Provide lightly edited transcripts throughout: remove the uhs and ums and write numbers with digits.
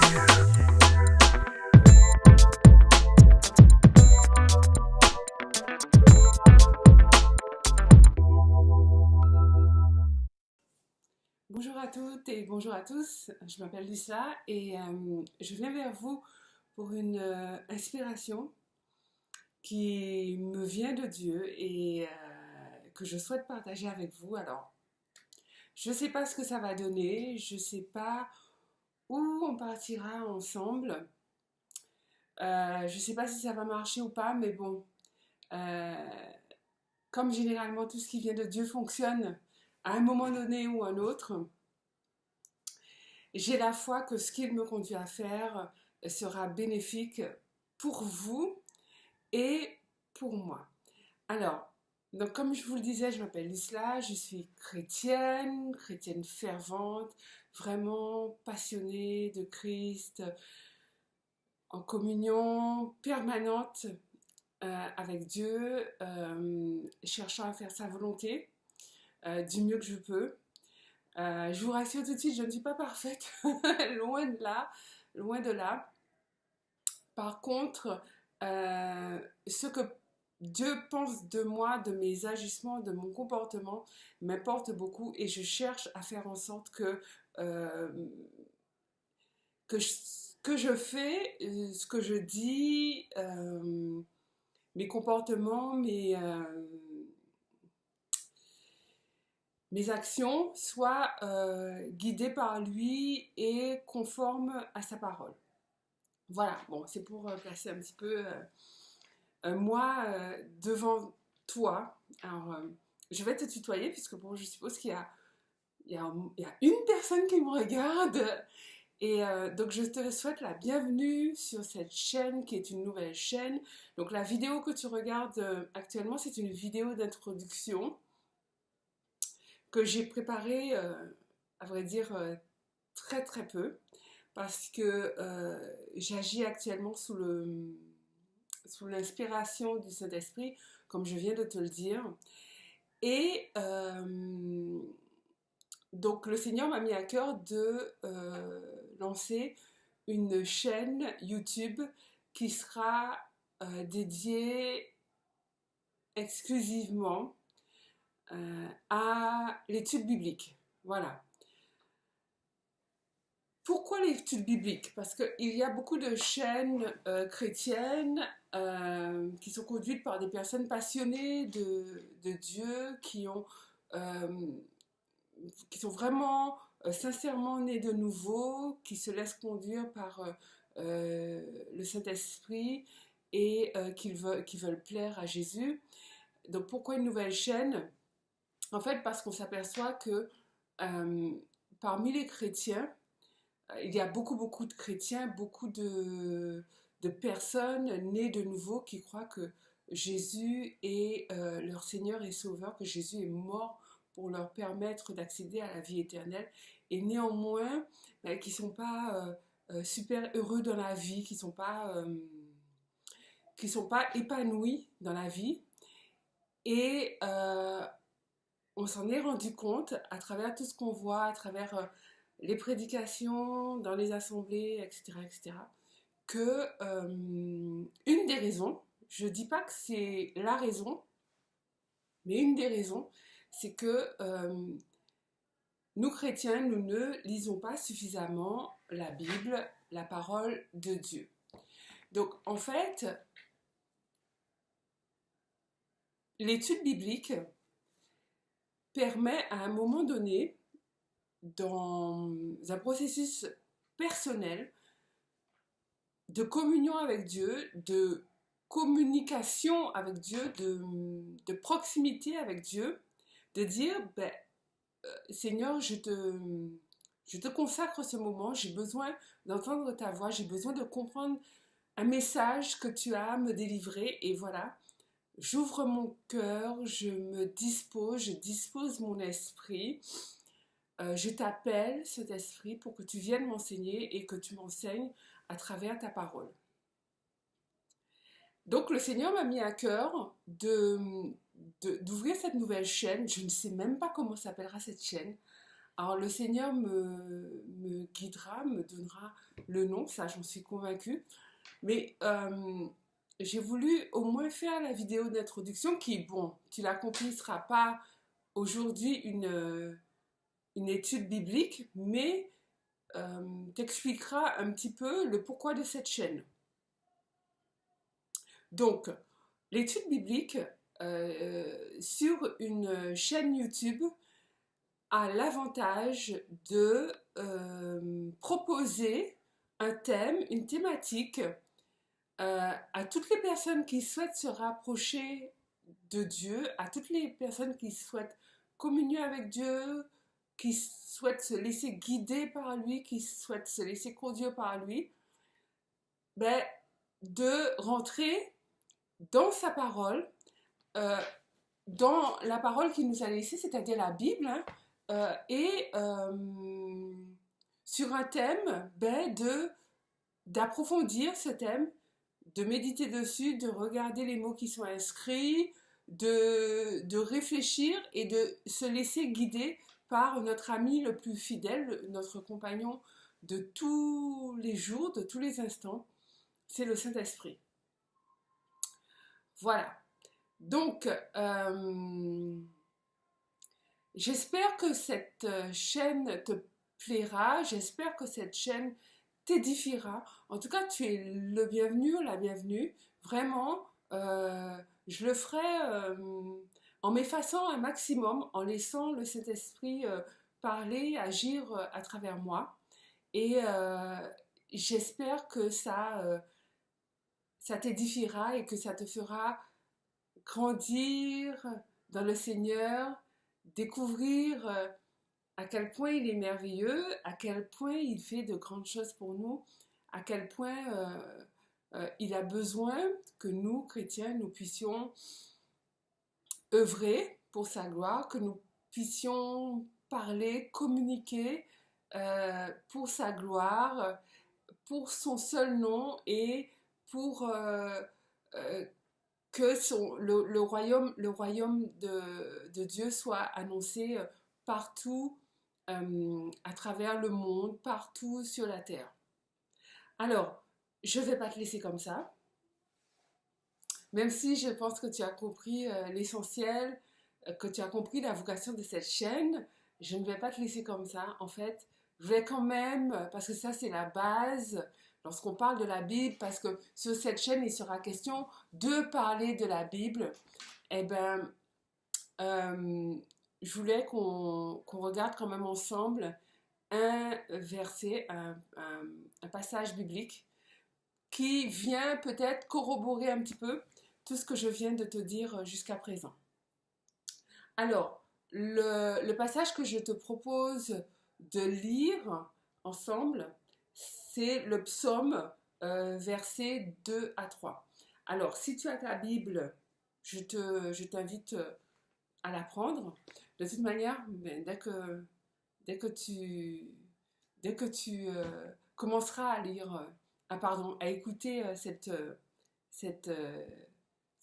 Bonjour à toutes et bonjour à tous, je m'appelle Lisa et je viens vers vous pour une inspiration qui me vient de Dieu et que je souhaite partager avec vous. Alors, je ne sais pas ce que ça va donner, je ne sais pas où on partira ensemble, je ne sais pas si ça va marcher ou pas, mais bon, euh, comme généralement tout ce qui vient de Dieu fonctionne à un moment donné ou un autre, j'ai la foi que ce qu'il me conduit à faire sera bénéfique pour vous et pour moi. Alors, donc comme je vous le disais, je m'appelle Isla, je suis chrétienne fervente, vraiment passionnée de Christ, en communion permanente avec Dieu, cherchant à faire sa volonté du mieux que je peux. Je vous rassure tout de suite, je ne suis pas parfaite, loin de là, loin de là. Par contre, ce que Dieu pense de moi, de mes agissements, de mon comportement, m'importe beaucoup et je cherche à faire en sorte euh, que je fais, ce que je dis, mes comportements, mes actions soient guidées par lui et conformes à sa parole. Voilà, bon, c'est pour placer un petit peu moi devant toi. Alors, je vais te tutoyer, puisque bon, je suppose qu'il y a une personne qui me regarde. Et donc, je te souhaite la bienvenue sur cette chaîne qui est une nouvelle chaîne. Donc, la vidéo que tu regardes actuellement, c'est une vidéo d'introduction que j'ai préparée, à vrai dire, très très peu, parce que j'agis actuellement sous l'inspiration du Saint-Esprit, comme je viens de te le dire. Et donc le Seigneur m'a mis à cœur de lancer une chaîne YouTube qui sera dédiée exclusivement à l'étude biblique. Voilà. Pourquoi l'étude biblique? Parce qu'il y a beaucoup de chaînes chrétiennes qui sont conduites par des personnes passionnées de Dieu, euh, qui sont vraiment sincèrement nées de nouveau, qui se laissent conduire par le Saint-Esprit et qui veulent plaire à Jésus. Donc pourquoi une nouvelle chaîne? En fait, parce qu'on s'aperçoit que euh, parmi les chrétiens, il y a beaucoup de chrétiens, beaucoup de personnes nées de nouveau qui croient que Jésus est leur Seigneur et Sauveur, que Jésus est mort pour leur permettre d'accéder à la vie éternelle, et néanmoins qui ne sont pas super heureux dans la vie, qui sont pas épanouis dans la vie. Et on s'en est rendu compte à travers tout ce qu'on voit, à travers les prédications dans les assemblées, etc., que une des raisons, je ne dis pas que c'est la raison, mais une des raisons, c'est que nous chrétiens, nous ne lisons pas suffisamment la Bible, la parole de Dieu. Donc en fait, l'étude biblique permet à un moment donné, dans un processus personnel, de communion avec Dieu, de communication avec Dieu, de proximité avec Dieu, de dire, ben, Seigneur, je te consacre ce moment, j'ai besoin d'entendre ta voix, j'ai besoin de comprendre un message que tu as à me délivrer, et voilà, j'ouvre mon cœur, je dispose mon esprit, je t'appelle, cet esprit, pour que tu viennes m'enseigner et que tu m'enseignes à travers ta parole. Donc le Seigneur m'a mis à cœur d'ouvrir cette nouvelle chaîne. Je ne sais même pas comment s'appellera cette chaîne. Alors le Seigneur me guidera, me donnera le nom, ça j'en suis convaincue. Mais j'ai voulu au moins faire la vidéo d'introduction qui, bon, tu l'as compris, ne sera pas aujourd'hui une étude biblique, mais t'expliquera un petit peu le pourquoi de cette chaîne. Donc, l'étude biblique sur une chaîne YouTube a l'avantage de proposer un thème, une thématique à toutes les personnes qui souhaitent se rapprocher de Dieu, à toutes les personnes qui souhaitent communier avec Dieu, qui souhaitent se laisser guider par lui, qui souhaitent se laisser conduire par lui, ben, de rentrer dans sa parole, dans la parole qu'il nous a laissée, c'est-à-dire la Bible, hein, et sur un thème, ben, d'approfondir ce thème, de méditer dessus, de regarder les mots qui sont inscrits, de réfléchir et de se laisser guider par notre ami le plus fidèle, notre compagnon de tous les jours, de tous les instants, c'est le Saint-Esprit. Voilà. Donc, j'espère que cette chaîne te plaira, j'espère que cette chaîne t'édifiera. En tout cas, tu es le bienvenu, la bienvenue. Vraiment, je le ferai en m'effaçant un maximum, en laissant le Saint-Esprit parler, agir à travers moi. Et j'espère que ça t'édifiera et que ça te fera grandir dans le Seigneur, découvrir à quel point il est merveilleux, à quel point il fait de grandes choses pour nous, à quel point il a besoin que nous, chrétiens, nous puissions œuvrer pour sa gloire, que nous puissions parler, communiquer pour sa gloire, pour son seul nom et pour que le royaume de Dieu soit annoncé partout à travers le monde, partout sur la terre. Alors, je ne vais pas te laisser comme ça, même si je pense que tu as compris l'essentiel, que tu as compris la vocation de cette chaîne, je ne vais pas te laisser comme ça. En fait, je vais quand même, parce que ça c'est la base, lorsqu'on parle de la Bible, parce que sur cette chaîne il sera question de parler de la Bible, eh bien, je voulais qu'on regarde quand même ensemble un verset, un passage biblique qui vient peut-être corroborer un petit peu tout ce que je viens de te dire jusqu'à présent. Alors, le passage que je te propose de lire ensemble, c'est le psaume versets 2 à 3. Alors, si tu as ta Bible, je t'invite à la prendre. De toute manière, dès que tu commenceras à lire, à écouter cette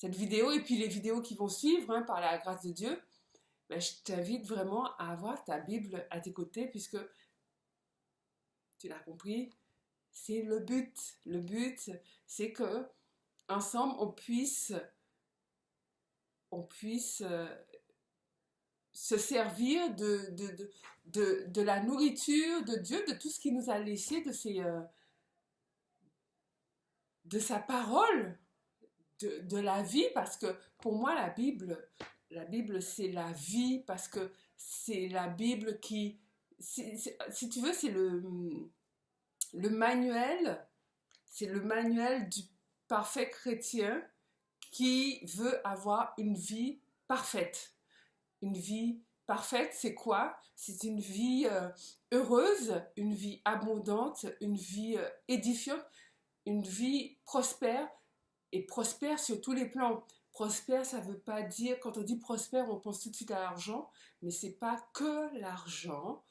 vidéo et puis les vidéos qui vont suivre, hein, par la grâce de Dieu, ben, je t'invite vraiment à avoir ta Bible à tes côtés puisque, tu l'as compris, c'est le but. Le but, c'est que ensemble, on puisse se servir de la nourriture de Dieu, de tout ce qu'il nous a laissé, de sa parole, de la vie, parce que pour moi, la Bible c'est la vie, parce que c'est la Bible qui, si tu veux, c'est le manuel, c'est le manuel du parfait chrétien qui veut avoir une vie parfaite. Une vie parfaite, c'est quoi? C'est une vie heureuse, une vie abondante, une vie édifiante, une vie prospère, et prospère sur tous les plans. Prospère, ça ne veut pas dire, quand on dit prospère, on pense tout de suite à l'argent, mais ce n'est pas que l'argent.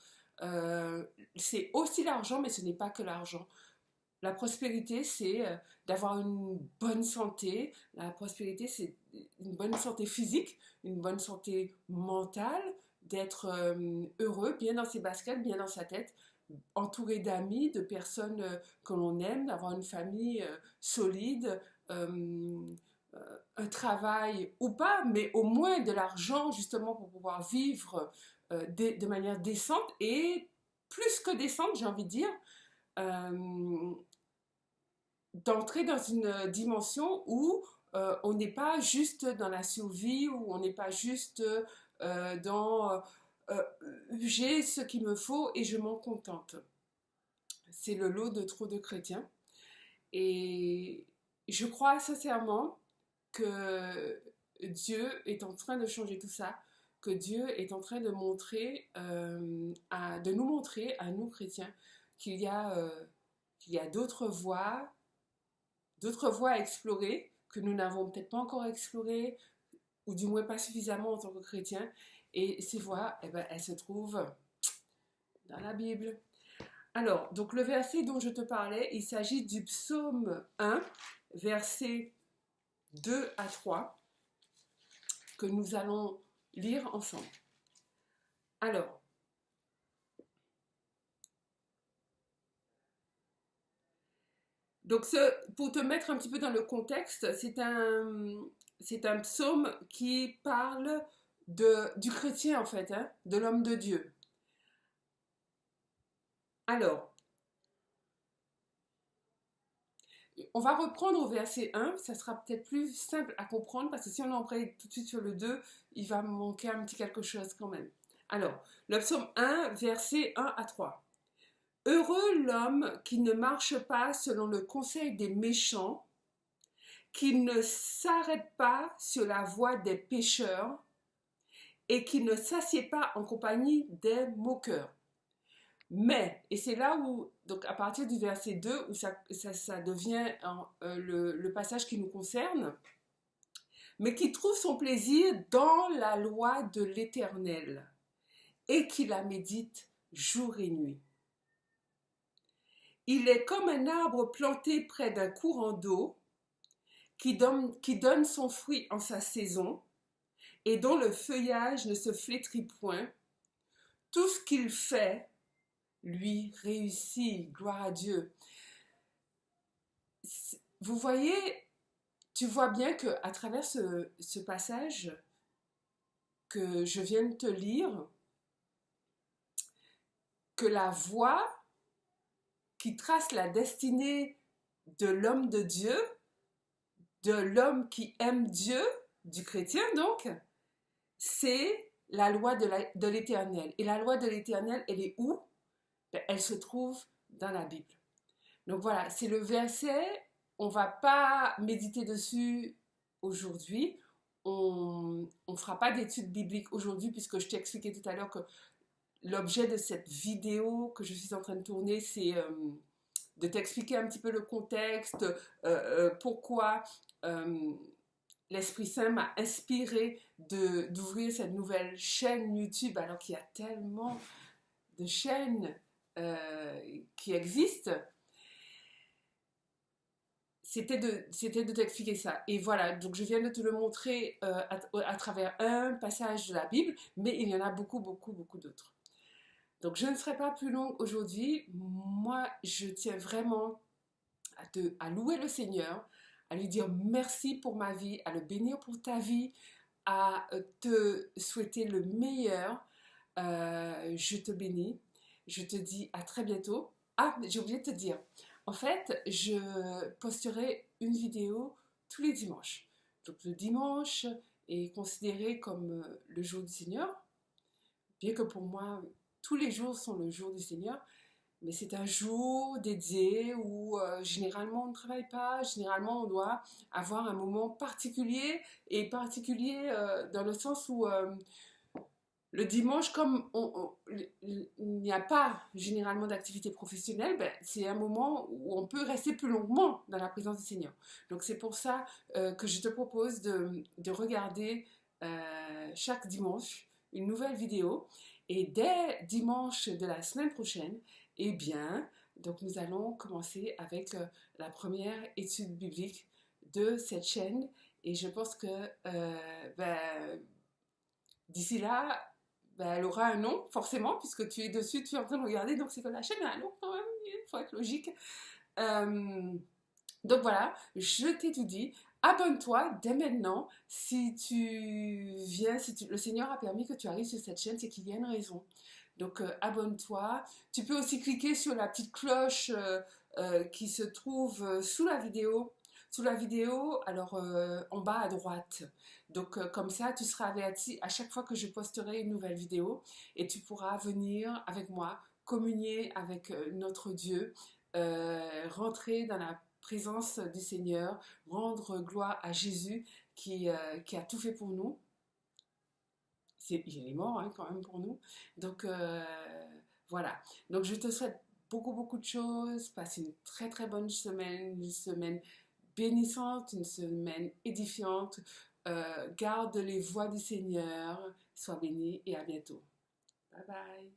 C'est aussi l'argent, mais ce n'est pas que l'argent. La prospérité, c'est d'avoir une bonne santé. La prospérité, c'est une bonne santé physique, une bonne santé mentale, d'être heureux, bien dans ses baskets, bien dans sa tête, entouré d'amis, de personnes que l'on aime, d'avoir une famille solide, un travail ou pas, mais au moins de l'argent justement pour pouvoir vivre de manière décente et plus que décente, j'ai envie de dire, euh, d'entrer dans une dimension où on n'est pas juste dans la survie, où on n'est pas juste dans j'ai ce qu'il me faut et je m'en contente. C'est le lot de trop de chrétiens. Et je crois sincèrement que Dieu est en train de changer tout ça, que Dieu est en train de montrer, de nous montrer à nous chrétiens qu'il y a d'autres voies à explorer que nous n'avons peut-être pas encore explorées, ou du moins pas suffisamment en tant que chrétiens. Et ces voies, eh ben, elles se trouvent dans la Bible. Alors, donc le verset dont je te parlais, il s'agit du psaume 1, versets 2 à 3, que nous allons lire ensemble. Alors, donc pour te mettre un petit peu dans le contexte, c'est un psaume qui parle du chrétien en fait, hein, de l'homme de Dieu. Alors, on va reprendre au verset 1, ça sera peut-être plus simple à comprendre parce que si on emprunte tout de suite sur le 2, il va manquer un petit quelque chose quand même. Alors, le psaume 1, versets 1 à 3. Heureux l'homme qui ne marche pas selon le conseil des méchants, qui ne s'arrête pas sur la voie des pécheurs et qui ne s'assied pas en compagnie des moqueurs. Mais, et c'est là où, donc à partir du verset 2, où ça devient le passage qui nous concerne, mais qui trouve son plaisir dans la loi de l'Éternel et qui la médite jour et nuit. Il est comme un arbre planté près d'un courant d'eau qui donne son fruit en sa saison et dont le feuillage ne se flétrit point. Tout ce qu'il fait lui réussit, gloire à Dieu. Vous voyez, tu vois bien qu'à travers ce passage que je viens de te lire, que la voie qui trace la destinée de l'homme de Dieu, de l'homme qui aime Dieu, du chrétien donc, c'est la loi de l'Éternel. Et la loi de l'Éternel, elle est où? Elle se trouve dans la Bible. Donc voilà, c'est le verset, on ne va pas méditer dessus aujourd'hui, on ne fera pas d'études bibliques aujourd'hui puisque je t'ai expliqué tout à l'heure que l'objet de cette vidéo que je suis en train de tourner, c'est de t'expliquer un petit peu le contexte, pourquoi l'Esprit Saint m'a inspiré d'ouvrir cette nouvelle chaîne YouTube alors qu'il y a tellement de chaînes qui existent. C'était de t'expliquer ça. Et voilà, donc je viens de te le montrer à travers un passage de la Bible, mais il y en a beaucoup, beaucoup, beaucoup d'autres. Donc je ne serai pas plus longue aujourd'hui. Moi, je tiens vraiment à louer le Seigneur, à lui dire merci pour ma vie, à le bénir pour ta vie, à te souhaiter le meilleur. Je te bénis. Je te dis à très bientôt. Ah, j'ai oublié de te dire. En fait, je posterai une vidéo tous les dimanches. Donc le dimanche est considéré comme le jour du Seigneur, bien que pour moi, tous les jours sont le jour du Seigneur, mais c'est un jour dédié où généralement on ne travaille pas, généralement on doit avoir un moment particulier, et particulier dans le sens où le dimanche, comme il n'y a pas généralement d'activité professionnelle, ben, c'est un moment où on peut rester plus longuement dans la présence du Seigneur. Donc c'est pour ça que je te propose de regarder chaque dimanche une nouvelle vidéo. Et dès dimanche de la semaine prochaine, eh bien, donc nous allons commencer avec la première étude biblique de cette chaîne. Et je pense que d'ici là, ben, elle aura un nom, forcément, puisque tu es dessus, tu es en train de regarder, donc c'est que la chaîne a un nom quand même, il faut être logique. Donc voilà, je t'ai tout dit. Abonne-toi dès maintenant. Si tu viens, le Seigneur a permis que tu arrives sur cette chaîne, c'est qu'il y a une raison. Donc abonne-toi. Tu peux aussi cliquer sur la petite cloche qui se trouve sous la vidéo. Sous la vidéo, alors en bas à droite. Donc comme ça, tu seras averti à chaque fois que je posterai une nouvelle vidéo et tu pourras venir avec moi communier avec notre Dieu, rentrer dans la présence du Seigneur, rendre gloire à Jésus qui a tout fait pour nous. Il est mort hein, quand même pour nous. Donc voilà. Donc je te souhaite beaucoup de choses. Passe une très bonne semaine, une semaine bénissante, une semaine édifiante. Garde les voies du Seigneur. Sois béni et à bientôt. Bye bye.